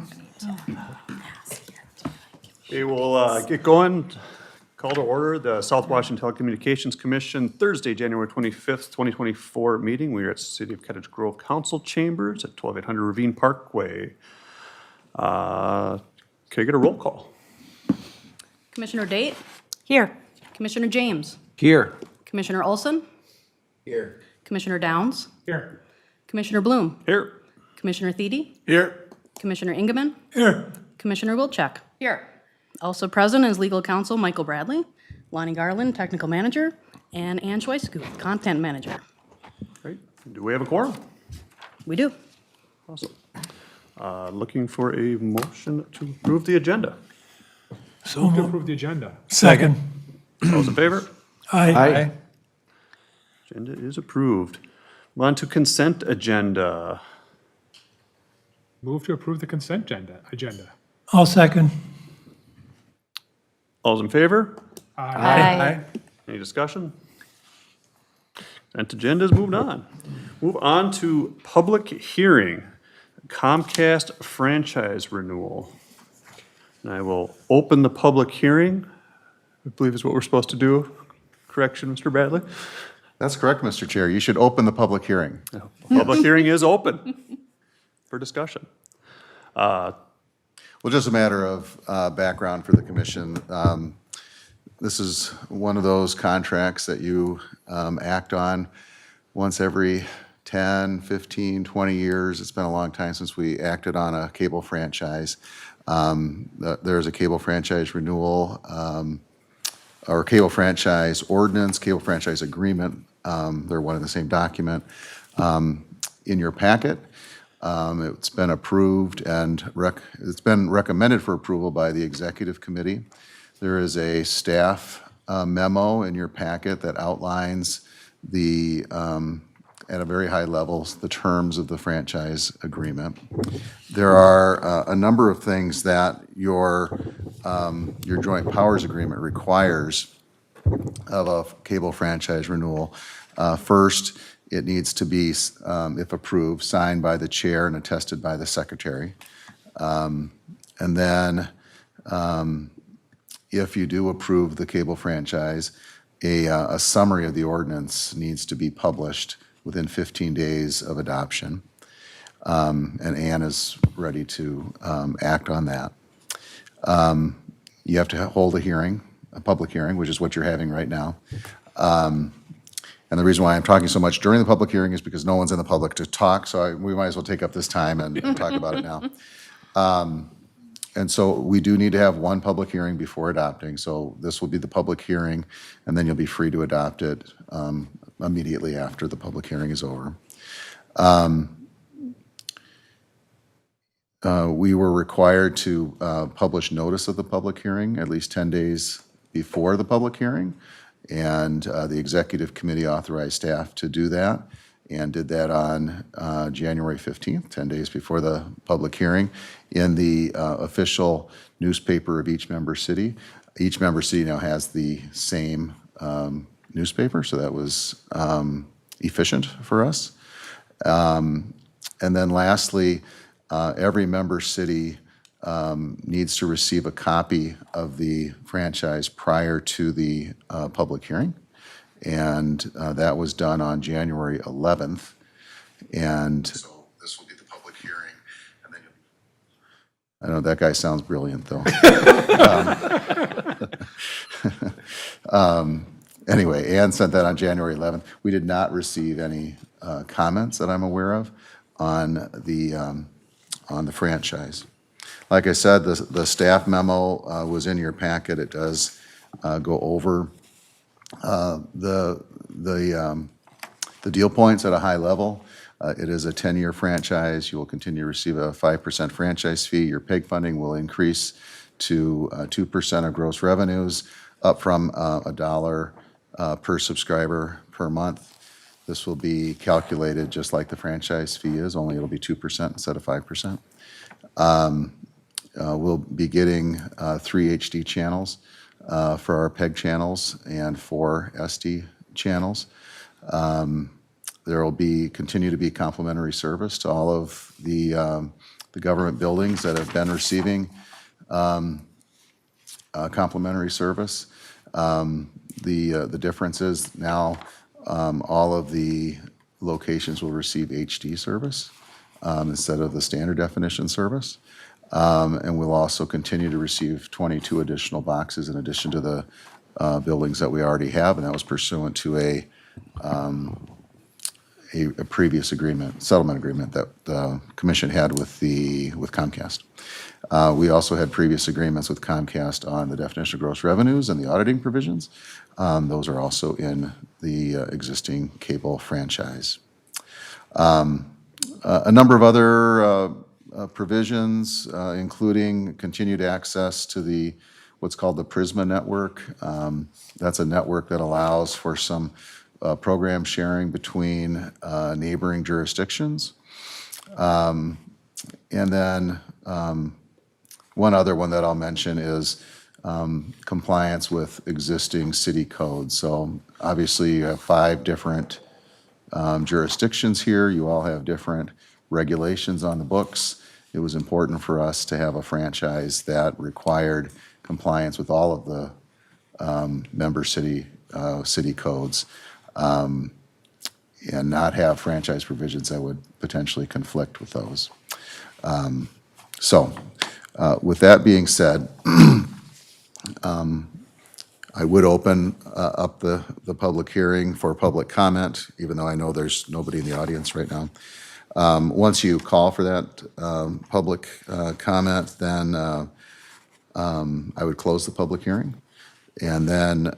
company to ask it. We will get going. Call to order the South Washington Telecommunications Commission Thursday, January 25th, 2024 meeting. We are at City of Cottage Grove Council Chambers at 12800 Ravine Parkway. Can I get a roll call? Commissioner Date, Here. Commissioner James, Here. Commissioner Olson, Here. Commissioner Downs, Here. Commissioner Bloom, Here. Commissioner Thede, Here. Commissioner Ingeman, Here. Commissioner Wilczek. Here. Also present is legal counsel Michael Bradley, Lonnie Garland, technical manager, and Ann Schweisku, content manager. Great. Do we have a quorum? We do. Awesome. Looking for a motion to approve the agenda. Move to approve the agenda. Second. All those in favor? Aye. Agenda is approved. On to consent agenda. Move to approve the consent agenda. I'll second. All those in favor? Aye. Any discussion? Consent agenda is moved on. Move on to public hearing, Comcast franchise renewal. And I will open the public hearing. I believe is what we're supposed to do. Correction, Mr. Bradley? That's correct, Mr. Chair. You should open the public hearing. Public hearing is open for discussion. Well, just a matter of background for the commission. This is one of those contracts that you act on once every 10, 15, 20 years. It's been a long time since we acted on a cable franchise. There's a cable franchise renewal, or cable franchise ordinance, cable franchise agreement. They're one and the same document in your packet. It's been approved and it's been recommended for approval by the executive committee. There is a staff memo in your packet that outlines the, at a very high level, the terms of the franchise agreement. There are a number of things that your joint powers agreement requires of a cable franchise renewal. First, it needs to be, if approved, signed by the chair and attested by the secretary. And then, if you do approve the cable franchise, a summary of the ordinance needs to be published within 15 days of adoption. And Ann is ready to act on that. You have to hold a hearing, a public hearing, which is what you're having right now. And the reason why I'm talking so much during the public hearing is because no one's in the public to talk, so we might as well take up this time and talk about it now. And so we do need to have one public hearing before adopting, so this will be the public hearing, and then you'll be free to adopt it immediately after the public hearing is over. We were required to publish notice of the public hearing at least 10 days before the public hearing, and the executive committee authorized staff to do that and did that on January 15th, 10 days before the public hearing, in the official newspaper of each member city. Each member city now has the same newspaper, so that was efficient for us. And then lastly, every member city needs to receive a copy of the franchise prior to the public hearing. And that was done on January 11th. And so this will be the public hearing. And then I know that guy sounds brilliant, though. Anyway, Ann sent that on January 11th. We did not receive any comments that I'm aware of on the franchise. Like I said, the staff memo was in your packet. It does go over the deal points at a high level. It is a 10-year franchise. You will continue to receive a 5% franchise fee. Your PEG funding will increase to 2% of gross revenues, up from $1 per subscriber per month. This will be calculated just like the franchise fee is, only it'll be 2% instead of 5%. We'll be getting 3 HD channels for our PEG channels and 4 SD channels. There will continue to be complimentary service to all of the the government buildings that have been receiving complimentary service. The difference is now all of the locations will receive HD service instead of the standard definition service. And we'll also continue to receive 22 additional boxes in addition to the buildings that we already have, and that was pursuant to a previous agreement, settlement agreement that the commission had with Comcast. We also had previous agreements with Comcast on the definition of gross revenues and the auditing provisions. Those are also in the existing cable franchise. A number of other provisions, including continued access to what's called the Prisma network. That's a network that allows for some program sharing between neighboring jurisdictions. And then one other one that I'll mention is compliance with existing city codes. So obviously you have 5 different jurisdictions here. You all have different regulations on the books. It was important for us to have a franchise that required compliance with all of the member city codes, and not have franchise provisions that would potentially conflict with those. So with that being said, I would open up the public hearing for public comment, even though I know there's nobody in the audience right now. Once you call for that public comment, then I would close the public hearing. And then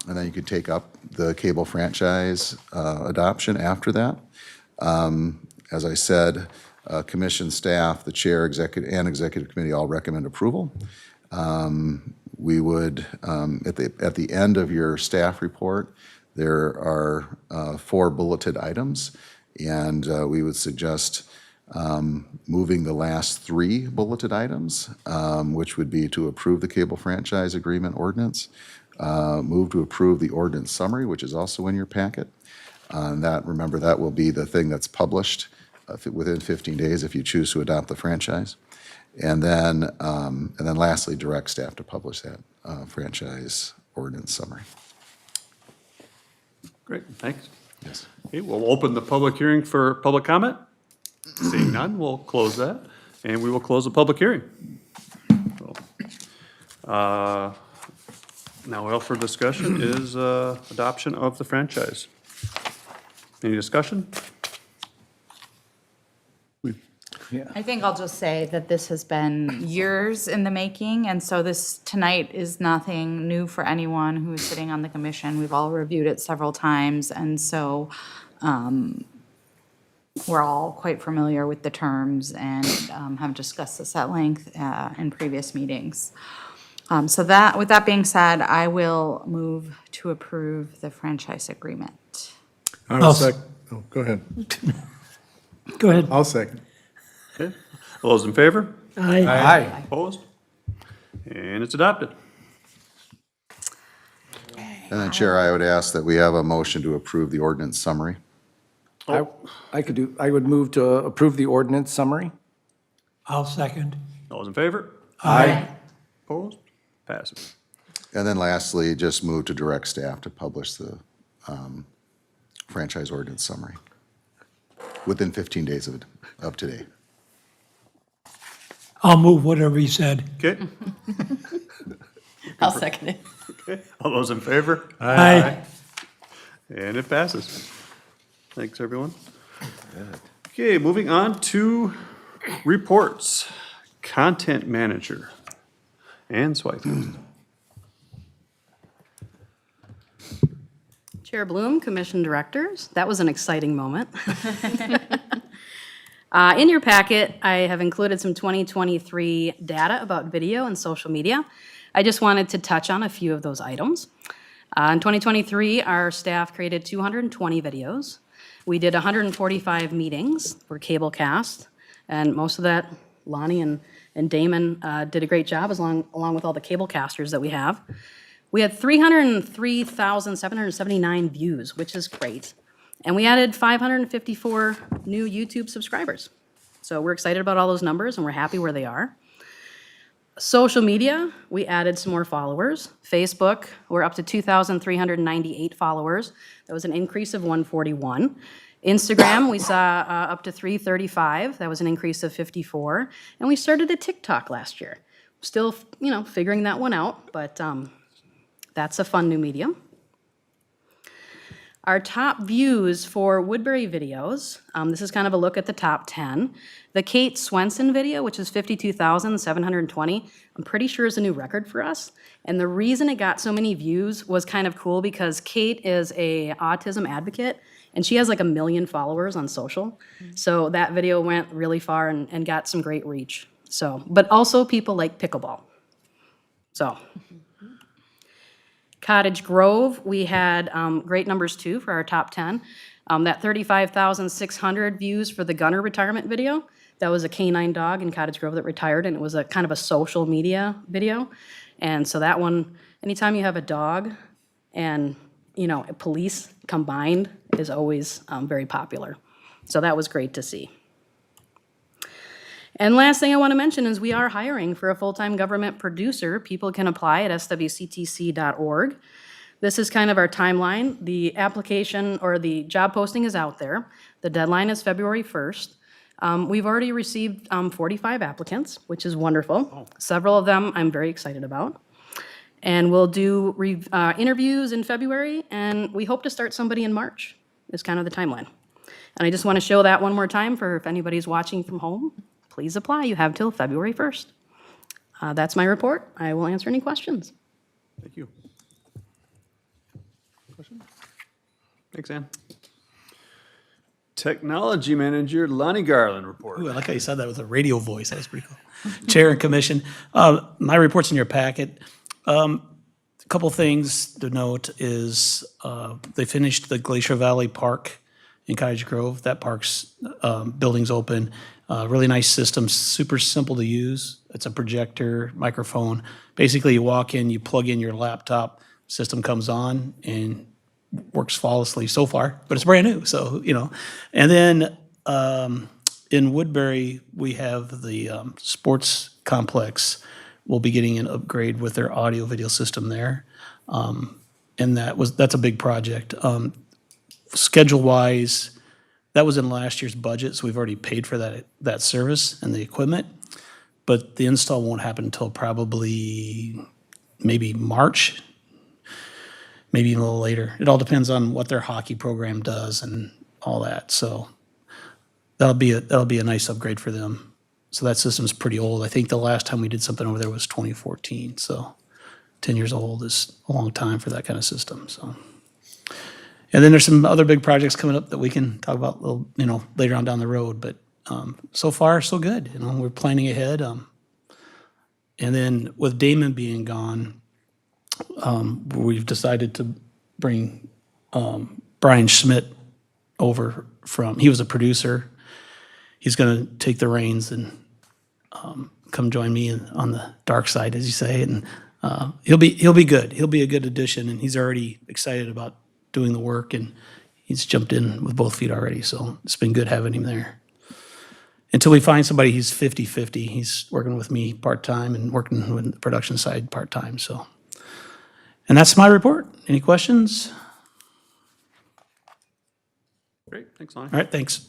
you could take up the cable franchise adoption after that. As I said, commission staff, the chair, executive committee all recommend approval. We would, at the end of your staff report, there are 4 bulleted items, and we would suggest moving the last 3 bulleted items, which would be to approve the cable franchise agreement ordinance, move to approve the ordinance summary, which is also in your packet. Remember, that will be the thing that's published within 15 days if you choose to adopt the franchise. And then lastly, direct staff to publish that franchise ordinance summary. Great, thanks. Yes. Okay, we'll open the public hearing for public comment. Seeing none, we'll close that, and we will close the public hearing. So, now up for discussion is adoption of the franchise. Any discussion? I think I'll just say that this has been years in the making, and so this tonight is nothing new for anyone who's sitting on the commission. We've all reviewed it several times, and so we're all quite familiar with the terms and have discussed this at length in previous meetings. So with that being said, I will move to approve the franchise agreement. I'll second. Oh, go ahead. Go ahead. I'll second. Okay, all those in favor? Aye. Aye. Opposed? And it's adopted. And then, Chair, I would ask that we have a motion to approve the ordinance summary. I would move to approve the ordinance summary. I'll second. All those in favor? Aye. Opposed? Passes. And then lastly, just move to direct staff to publish the franchise ordinance summary within 15 days of today. I'll move whatever he said. Okay, I'll second it. okay, all those in favor? Aye. And it passes. Thanks, everyone. Okay, moving on to reports. Content Manager. Ann Swythurst. Chair Bloom, Commission Directors, that was an exciting moment. In your packet, I have included some 2023 data about video and social media. I just wanted to touch on a few of those items. In 2023, our staff created 220 videos. We did 145 meetings for Cablecast, and most of that, Lonnie and Damon did a great job along with all the Cablecasters that we have. We had 303,779 views, which is great. And we added 554 new YouTube subscribers. So we're excited about all those numbers, and we're happy where they are. Social media, we added some more followers. Facebook, we're up to 2,398 followers. That was an increase of 141. Instagram, we saw up to 335. That was an increase of 54. And we started a TikTok last year. Still, figuring that one out, but that's a fun new medium. Our top views for Woodbury videos, this is kind of a look at the top 10. The Kate Swenson video, which is 52,720, I'm pretty sure is a new record for us. And the reason it got so many views was kind of cool because Kate is a autism advocate, and she has like 1 million followers on social. So that video went really far and got some great reach. So, but also people like pickleball. So. Cottage Grove, we had great numbers too for our top 10. That 35,600 views for the Gunner retirement video. That was a canine dog in Cottage Grove that retired, and it was a kind of a social media video. And so that one, anytime you have a dog and, police combined is always very popular. So that was great to see. And last thing I want to mention is we are hiring for a full-time government producer. People can apply at swctc.org. This is kind of our timeline. The application or the job posting is out there. The deadline is February 1st. We've already received 45 applicants, which is wonderful. Several of them I'm very excited about. And we'll do interviews in February, and we hope to start somebody in March, is kind of the timeline. And I just want to show that one more time for if anybody's watching from home. Please apply. You have till February 1st. That's my report. I will answer any questions. Thank you. Question? Thanks, Ann. Technology Manager Lonnie Garland report. Ooh, I like how you said that with a radio voice. That was pretty cool. Chair and Commission, my report's in your packet. A couple things to note is they finished the Glacier Valley Park in Cottage Grove. That park's building's open. Really nice system, super simple to use. It's a projector, microphone. Basically, you walk in, you plug in your laptop, system comes on, and works flawlessly so far, but it's brand new, so, And then in Woodbury, we have the sports complex. We'll be getting an upgrade with their audio-video system there. And that's a big project. Schedule-wise, that was in last year's budget, so we've already paid for that service and the equipment. But the install won't happen until probably maybe March, maybe even a little later. It all depends on what their hockey program does and all that. So that'll be a nice upgrade for them. So that system's pretty old. I think the last time we did something over there was 2014. So 10 years old is a long time for that kind of system. So. And then there's some other big projects coming up that we can talk about a little, later on down the road. But so far, so good. We're planning ahead. And then with Damon being gone, we've decided to bring Brian Schmidt over he was a producer. He's going to take the reins and come join me on the dark side, as you say. And he'll be good. He'll be a good addition, and he's already excited about doing the work, and he's jumped in with both feet already, so it's been good having him there. Until we find somebody, he's 50-50. He's working with me part-time and working with the production side part-time, so. And that's my report. Any questions? Great, thanks, Lonnie. All right, thanks.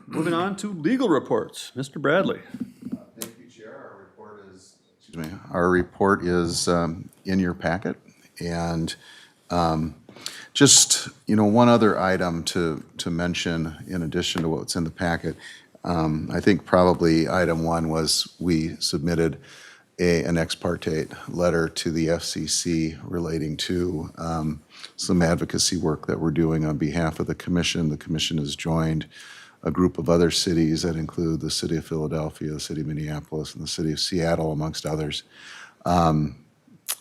Moving on to legal reports. Mr. Bradley. Thank you, Chair. Our report is in your packet, and just, one other item to mention in addition to what's in the packet. I think probably item one was we submitted an ex parte letter to the FCC relating to some advocacy work that we're doing on behalf of the commission. The commission has joined a group of other cities that include the city of Philadelphia, the city of Minneapolis, and the city of Seattle, amongst others.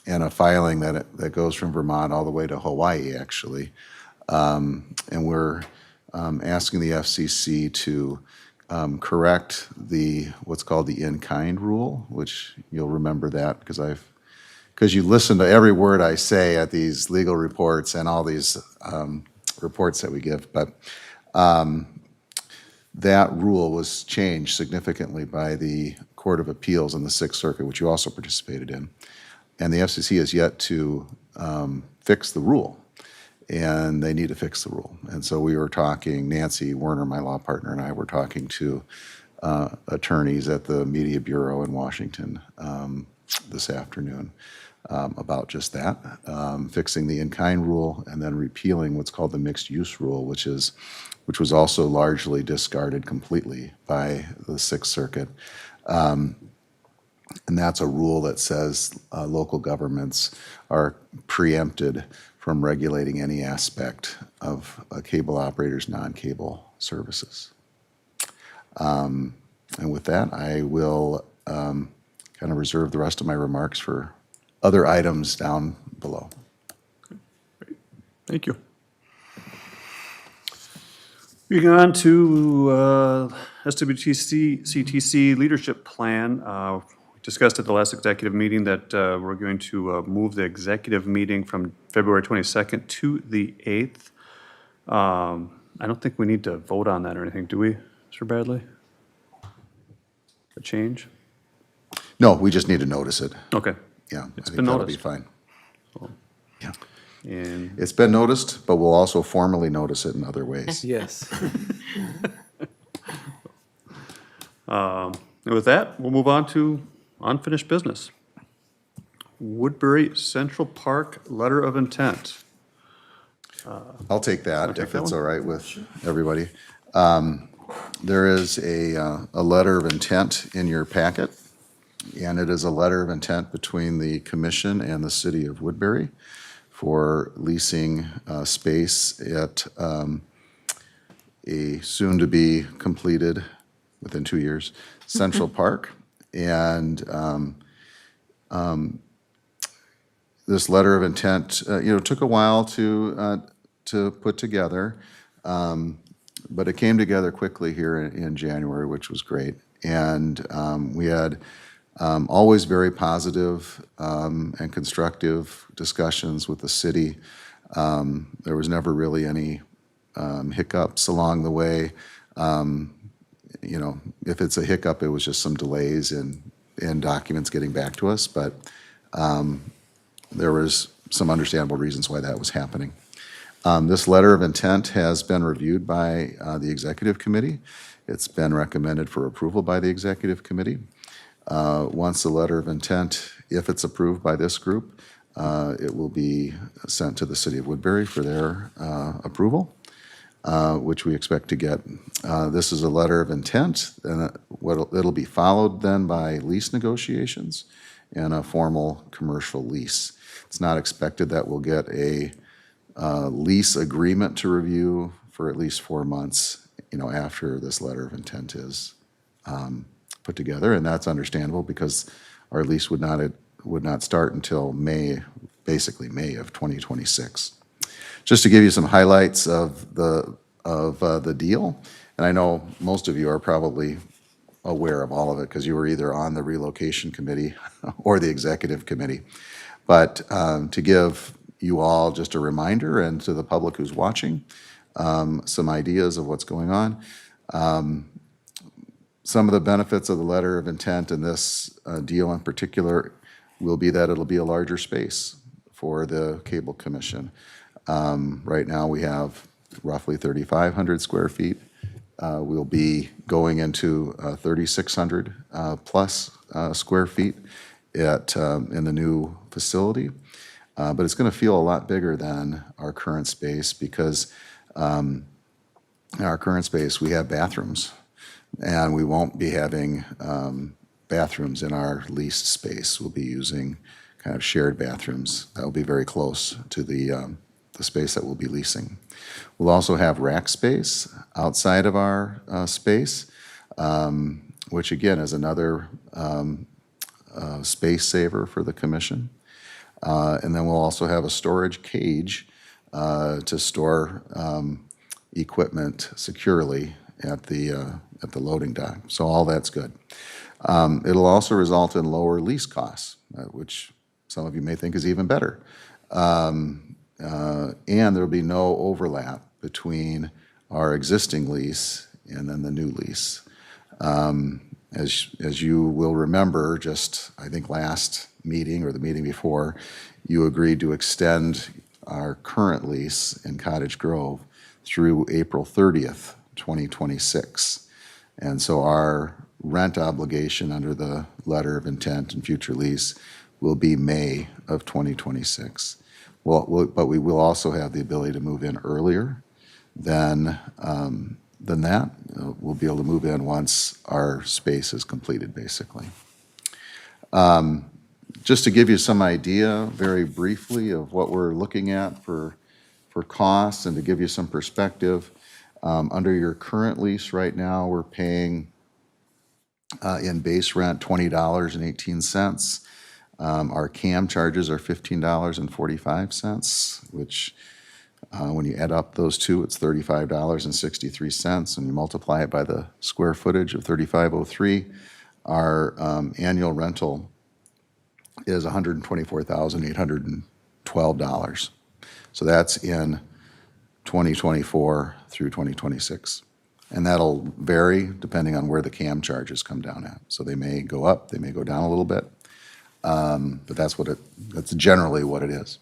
And a filing that goes from Vermont all the way to Hawaii, actually. And we're asking the FCC to correct what's called the in-kind rule, which you'll remember that because you listen to every word I say at these legal reports and all these reports that we give. But that rule was changed significantly by the Court of Appeals in the Sixth Circuit, which you also participated in. And the FCC has yet to fix the rule, and they need to fix the rule. And so we were talking, Nancy Werner, my law partner, and I were talking to attorneys at the Media Bureau in Washington this afternoon about just that, fixing the in-kind rule and then repealing what's called the mixed-use rule, which was also largely discarded completely by the Sixth Circuit. And that's a rule that says local governments are preempted from regulating any aspect of a cable operator's non-cable services. And with that, I will kind of reserve the rest of my remarks for other items down below. Thank you. Moving on to SWCTC Leadership Plan. We discussed at the last executive meeting that we're going to move the executive meeting from February 22nd to the 8th. I don't think we need to vote on that or anything, do we, Mr. Bradley? A change? No, we just need to notice it. Okay. Yeah, I It's think been that'll be noticed. fine. Yeah. And It's been noticed, but we'll also formally notice it in other ways. Yes. and with that, we'll move on to unfinished business. Woodbury Central Park Letter of Intent. I'll take that take if that it's one? all right with everybody. There is a letter of intent in your packet, and it is a letter of intent between the commission and the city of Woodbury for leasing space at a soon-to-be completed, within 2 years, Central Park. And this letter of intent, took a while to put together, but it came together quickly here in January, which was great. And we had always very positive and constructive discussions with the city. There was never really any hiccups along the way. If it's a hiccup, it was just some delays in documents getting back to us, but there was some understandable reasons why that was happening. This letter of intent has been reviewed by the executive committee. It's been recommended for approval by the executive committee. Once the letter of intent, if it's approved by this group, it will be sent to the city of Woodbury for their approval, which we expect to get. This is a letter of intent, and it'll be followed then by lease negotiations and a formal commercial lease. It's not expected that we'll get a lease agreement to review for at least 4 months, after this letter of intent is put together, and that's understandable because our lease would not start until basically May of 2026. Just to give you some highlights of the deal, and I know most of you are probably aware of all of it because you were either on the relocation committee or the executive committee. But to give you all just a reminder, and to the public who's watching, some ideas of what's going on. Some of the benefits of the letter of intent in this deal in particular will be that it'll be a larger space for the Cable Commission. Right now, we have roughly 3,500 square feet. We'll be going into 3,600 plus square feet in the new facility. But it's going to feel a lot bigger than our current space because in our current space, we have bathrooms. And we won't be having bathrooms in our leased space. We'll be using kind of shared bathrooms that will be very close to the space that we'll be leasing. We'll also have rack space outside of our space, which again is another space saver for the commission. And then we'll also have a storage cage to store equipment securely at the loading dock. So all that's good. It'll also result in lower lease costs, which some of you may think is even better. And there'll be no overlap between our existing lease and then the new lease. As you will remember, just, I think, last meeting or the meeting before, you agreed to extend our current lease in Cottage Grove through April 30th, 2026. And so our rent obligation under the letter of intent and future lease will be May of 2026. But we will also have the ability to move in earlier than that. We'll be able to move in once our space is completed, basically. Just to give you some idea, very briefly, of what we're looking at for costs and to give you some perspective, under your current lease right now, we're paying in base rent $20.18. Our CAM charges are $15.45, which when you add up those two, it's $35.63, and you multiply it by the square footage of 3503, our annual rental is $124,812. So that's in 2024 through 2026. And that'll vary depending on where the CAM charges come down at. So they may go up, they may go down a little bit, but that's generally what it is.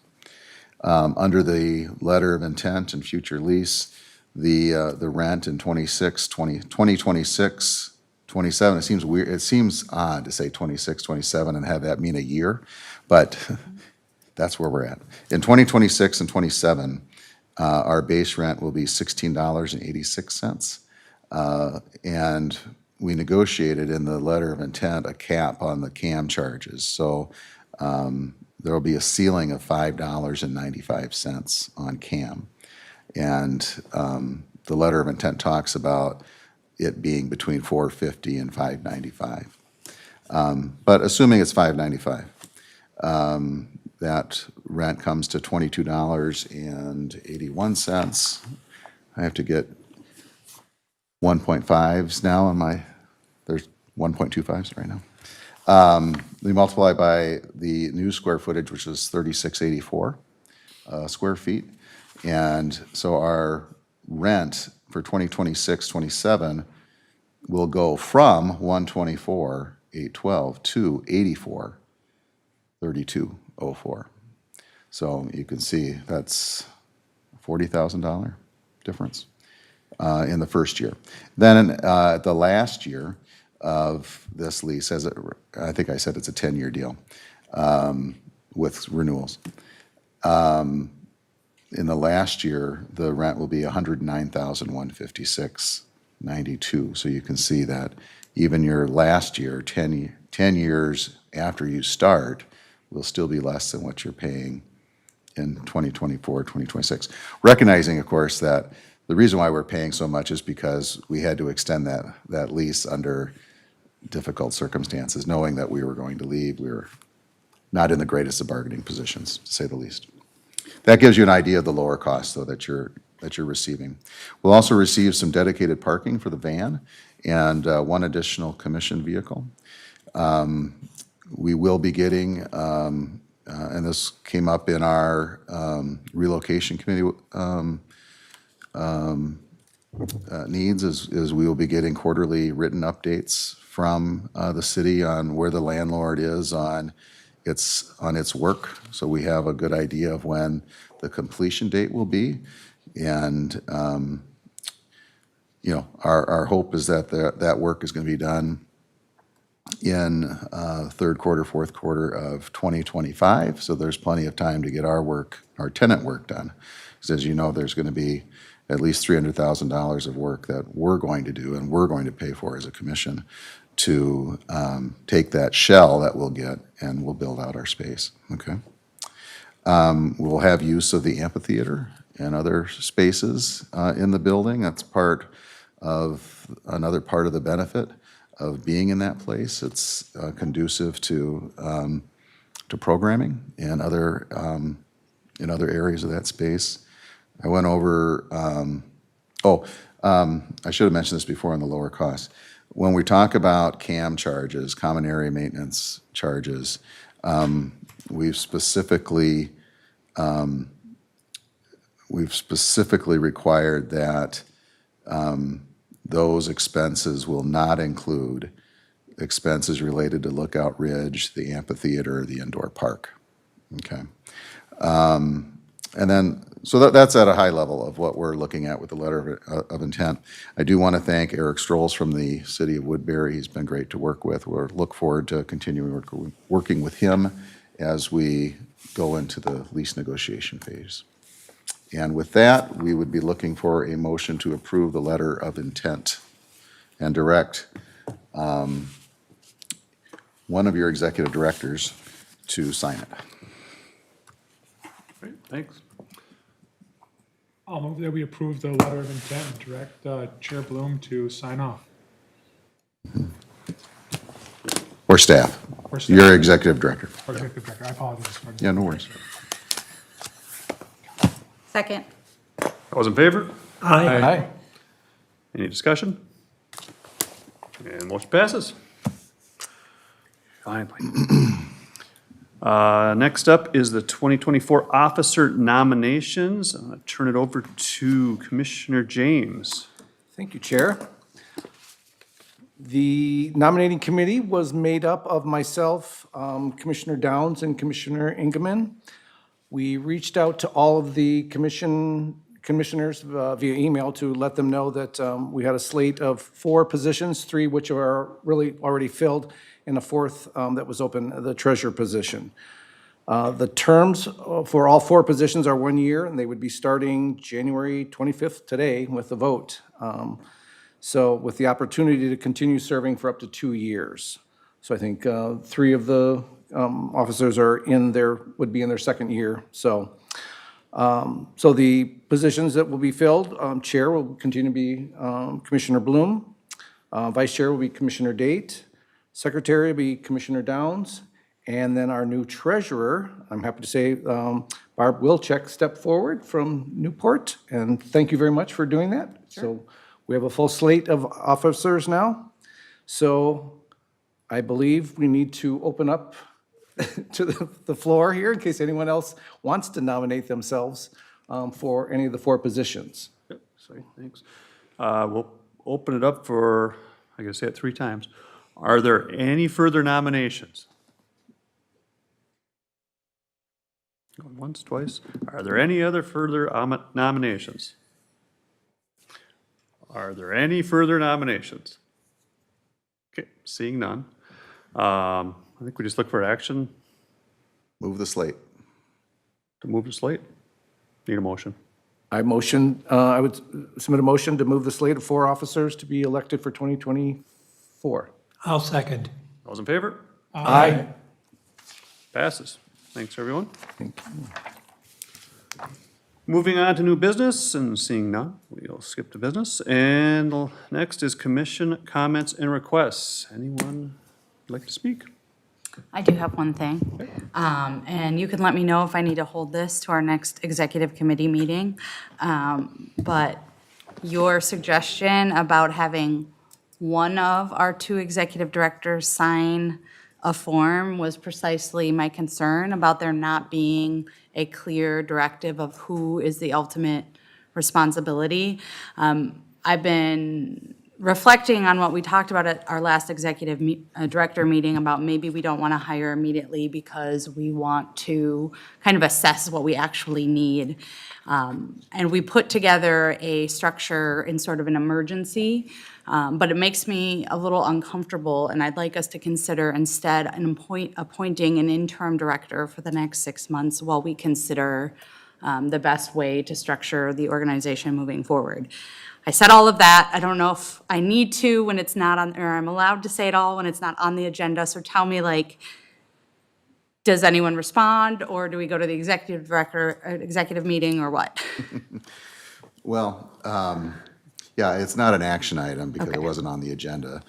Under the letter of intent and future lease, the rent in 2026, 27, it seems weird, it seems odd to say 26, 27 and have that mean a year, but that's where we're at. In 2026 and 27, our base rent will be $16.86. And we negotiated in the letter of intent a cap on the CAM charges. So there will be a ceiling of $5.95 on CAM. And the letter of intent talks about it being between $4.50 and $5.95. But assuming it's $5.95, that rent comes to $22.81. I have to get 1.5s now on my, there's 1.25s right now. We multiply by the new square footage, which is 3684 square feet. And so our rent for 2026-27 will go from 124,812 to 84,3204. So you can see that's $40,000 difference in the first year. Then the last year of this lease, I think I said it's a 10-year deal with renewals. In the last year, the rent will be $109,156.92. So you can see that even your last year, 10 years after you start, will still be less than what you're paying in 2024, 2026. Recognizing, of course, that the reason why we're paying so much is because we had to extend that lease under difficult circumstances, knowing that we were going to leave. We were not in the greatest of bargaining positions, to say the least. That gives you an idea of the lower cost, though, that you're receiving. We'll also receive some dedicated parking for the van and one additional commission vehicle. We will be getting, and this came up in our relocation committee needs, is we will be getting quarterly written updates from the city on where the landlord is on its work, so we have a good idea of when the completion date will be. And you know, our hope is that that work is going to be done in third quarter, fourth quarter of 2025. So there's plenty of time to get our tenant work done. Because as you know, there's going to be at least $300,000 of work that we're going to do and we're going to pay for as a commission to take that shell that we'll get and we'll build out our space, okay? We'll have use of the amphitheater and other spaces in the building. That's another part of the benefit of being in that place. It's conducive to programming and other in other areas of that space. I went over, I should have mentioned this before on the lower costs. When we talk about CAM charges, common area maintenance charges, we've specifically required that those expenses will not include expenses related to Lookout Ridge, the amphitheater, the indoor park. Okay. And then, so that's at a high level of what we're looking at with the letter of intent. I do want to thank Eric Strolls from the city of Woodbury. He's been great to work with. We'll look forward to continuing working with him as we go into the lease negotiation phase. And with that, we would be looking for a motion to approve the letter of intent and direct one of your executive directors to sign it. Great, thanks. I'll move that we approve the letter of intent and direct Chair Bloom to sign off. Or staff. Or staff. Your executive director. Or executive director, I apologize. Yeah, no worries. Second. All those in favor? Aye. Aye. Any discussion? And motion passes. Finally. Next up is the 2024 officer nominations. I'm going to turn it over to Commissioner James. Thank you, Chair. The nominating committee was made up of myself, Commissioner Downs, and Commissioner Ingeman. We reached out to all of the commissioners via email to let them know that we had a slate of 4 positions, 3 which are really already filled, and a 4th that was open, the treasurer position. The terms for all 4 positions are 1 year, and they would be starting January 25th today with the vote. So with the opportunity to continue serving for up to 2 years. So I think 3 of the officers would be in their 2nd year. So the positions that will be filled, Chair will continue to be Commissioner Bloom. Vice Chair will be Commissioner Date. Secretary will be Commissioner Downs. And then our new treasurer, I'm happy to say, Barb Wilczek stepped forward from Newport. And thank you very much for doing that. So we have a full slate of officers now. So I believe we need to open up to the floor here in case anyone else wants to nominate themselves for any of the 4 positions. Yep, sorry, thanks. We'll open it up for, I gotta say it 3 times. Are there any further nominations? Going once, twice. Are there any other further nominations? Are there any further nominations? Okay, seeing none. I think we just look for action Move the slate. to move the slate. Need a motion. I would submit a motion to move the slate of 4 officers to be elected for 2024. I'll second. Those in favor? Aye. Passes. Thanks, everyone. Moving on to new business, and seeing none, we'll skip to business. And next is commission comments and requests. Anyone like to speak? I do have one thing. And you can let me know if I need to hold this to our next executive committee meeting. But your suggestion about having one of our 2 executive directors sign a form was precisely my concern about there not being a clear directive of who is the ultimate responsibility. I've been reflecting on what we talked about at our last executive director meeting about maybe we don't want to hire immediately because we want to kind of assess what we actually need. And we put together a structure in sort of an emergency, but it makes me a little uncomfortable, and I'd like us to consider instead appointing an interim director for the next 6 months while we consider the best way to structure the organization moving forward. I said all of that. I don't know if I need to when it's not on, or I'm allowed to say it all when it's not on the agenda. So tell me, like, does anyone respond, or do we go to the executive director, executive meeting, or what? Well, yeah, it's not an action item because Okay. it wasn't on the agenda.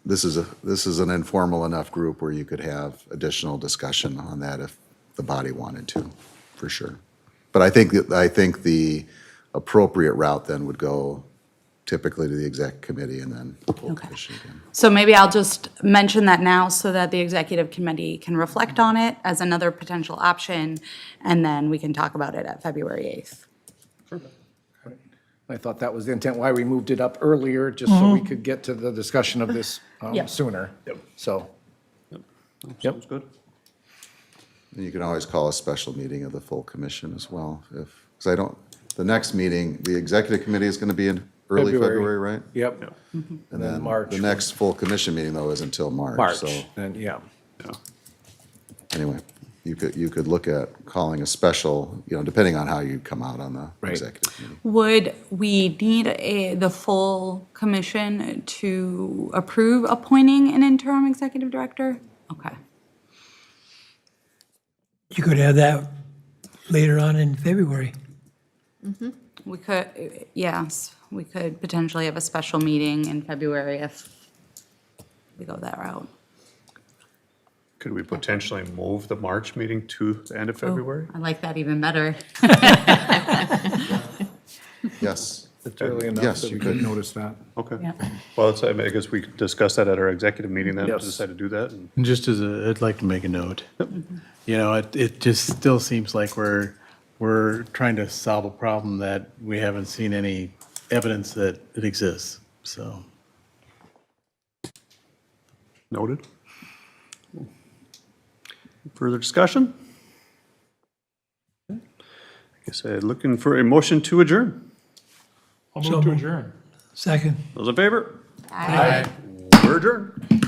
This is an informal enough group where you could have additional discussion on that if the body wanted to, for sure. But I think the appropriate route then would go typically to the exec committee and then full commission again. So maybe I'll just mention that now so that the executive committee can reflect on it as another potential option, and then we can talk about it at February 8th. I thought that was the intent, why we moved it up earlier, just so we could get to the discussion of this Yeah. sooner. So, Sounds good. And you can always call a special meeting of the full commission as well, if, because the next meeting, the executive committee is going to be in early February. February, right? yep, And then then March. the next full commission meeting, though, is until March. March, So and yeah. Yeah. anyway, you could look at calling a special, depending on how you come out on the Right. executive committee. Would we need the full commission to approve appointing an interim executive director? Okay. You could have that later on in February. We could, yes, we could potentially have a special meeting in February if we go that route. Could we potentially move the March meeting to the end of February? I like that even better. Yes. It's early enough Yes, that you we could could. notice that. Okay. Yeah. Well, I guess we could discuss that at our executive meeting then, to Yes. decide to do that. And And just I'd like to make a note. It just still seems like we're trying to solve a problem that we haven't seen any evidence that it exists, so. Noted. Further discussion? I guess I'm looking for a motion to adjourn. I'll So move to moved. adjourn. Second. Those in favor? Aye. We're adjourned.